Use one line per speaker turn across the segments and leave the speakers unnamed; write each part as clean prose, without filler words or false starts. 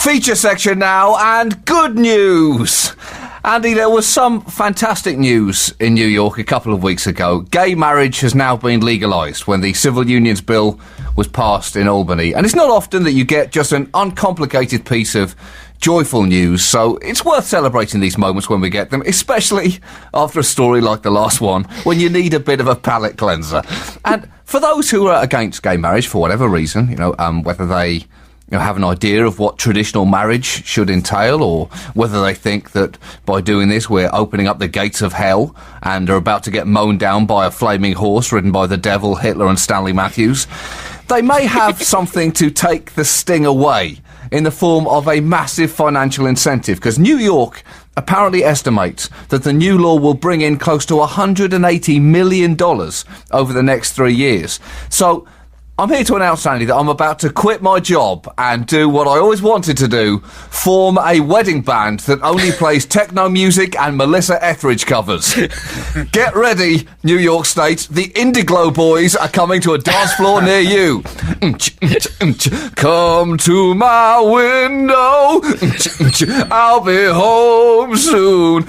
Feature section now, and good news. Andy, there was some fantastic news in New York a couple of weeks ago. Gay marriage has now been legalised when the Civil Unions Bill was passed in Albany. And it's not often that you get just an uncomplicated piece of joyful news, so it's worth celebrating these moments when we get them, especially after a story like the last one, when you need a bit of a palate cleanser. And for those who are against gay marriage for whatever reason, whether they have an idea of what traditional marriage should entail, or whether they think that by doing this we're opening up the gates of hell and are about to get mown down by a flaming horse ridden by the devil, Hitler and Stanley Matthews, they may have something to take the sting away in the form of a massive financial incentive, because New York apparently estimates that the new law will bring in close to $180 million over the next 3 years. So I'm here to announce, Andy, that I'm about to quit my job and do what I always wanted to do, form a wedding band that only plays techno music and Melissa Etheridge covers. Get ready, New York State. The Indigo boys are coming to a dance floor near you. Come to my window. I'll be home soon.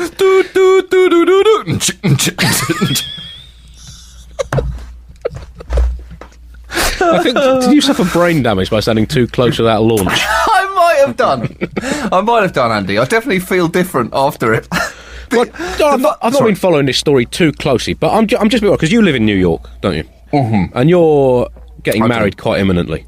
I think, did you suffer brain damage by standing too close to that launch?
I might have done, Andy. I definitely feel different after it.
Well, I've not been following this story too closely, but I'm just a bit worried, because you live in New York, don't you?
Mm-hmm.
And you're getting married quite imminently.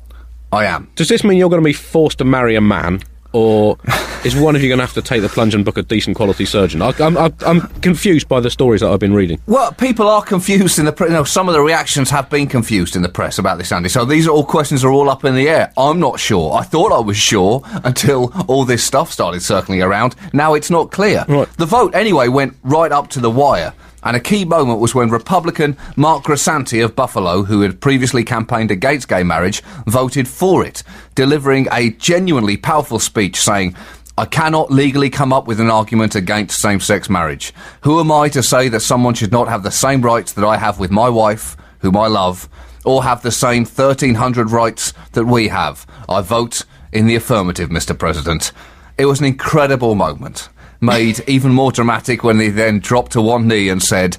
I am.
Does this mean you're going to be forced to marry a man, or is one of you going to have to take the plunge and book a decent quality surgeon? I'm confused by the stories that I've been reading.
Well, people are confused in the press. Some of the reactions have been confused in the press about this, Andy. So these are all questions are all up in the air. I'm not sure. I thought I was sure until all this stuff started circling around. Now it's not clear.
Right.
The vote, anyway, went right up to the wire. And a key moment was when Republican Mark Grisanti of Buffalo, who had previously campaigned against gay marriage, voted for it, delivering a genuinely powerful speech saying, "I cannot legally come up with an argument against same-sex marriage. Who am I to say that someone should not have the same rights that I have with my wife, whom I love, or have the same 1,300 rights that we have? I vote in the affirmative, Mr. President." It was an incredible moment, made even more dramatic when he then dropped to one knee and said,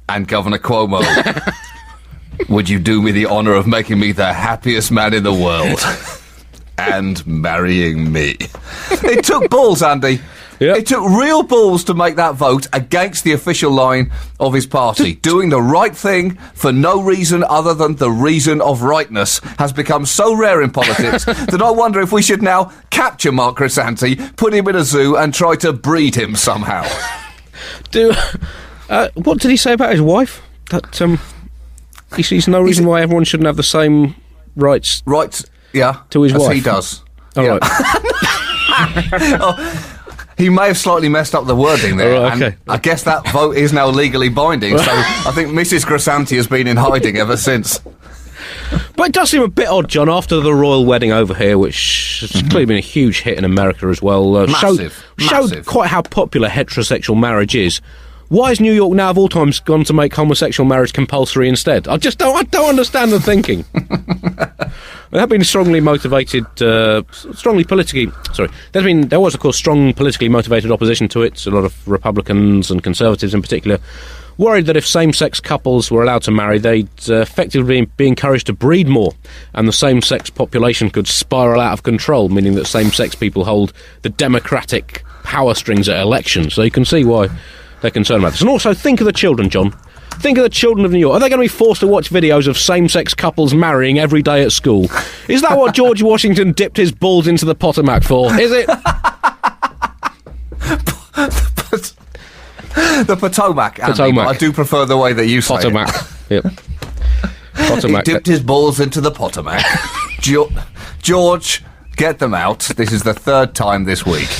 "And Governor Cuomo, would you do me the honour of making me the happiest man in the world and marrying me?" It took balls, Andy. Yep. It took real balls to make that vote against the official line of his party. Doing the right thing for no reason other than the reason of rightness has become so rare in politics that I wonder if we should now capture Mark Grisanti, put him in a zoo and try to breed him somehow.
What did he say about his wife? That he sees no reason why everyone shouldn't have the same rights.
Right, yeah.
To his wife.
He does.
Oh,
yeah.
Right.
He may have slightly messed up the wording there,
right, okay.
And I guess that vote is now legally binding, so I think Mrs. Grisanti has been in hiding ever since.
But it does seem a bit odd, John, after the royal wedding over here, which has clearly been a huge hit in America as well. Showed quite how popular heterosexual marriage is. Why has New York now of all times gone to make homosexual marriage compulsory instead? I don't understand the thinking. They have been strongly motivated, there was of course strong politically motivated opposition to it. A lot of Republicans and Conservatives in particular worried that if same-sex couples were allowed to marry, they'd effectively be encouraged to breed more, and the same-sex population could spiral out of control, meaning that same-sex people hold the democratic power strings at elections. So you can see why they're concerned about this. And also, think of the children, John. Think of the children of New York. Are they going to be forced to watch videos of same-sex couples marrying every day at school? Is that what George Washington dipped his balls into the Potomac for? Is it?
The Potomac, Andy, but I do prefer the way that you say
Potomac.
it.
Yep. Potomac.
He dipped his balls into the Potomac. George, get them out. This is the third time this week.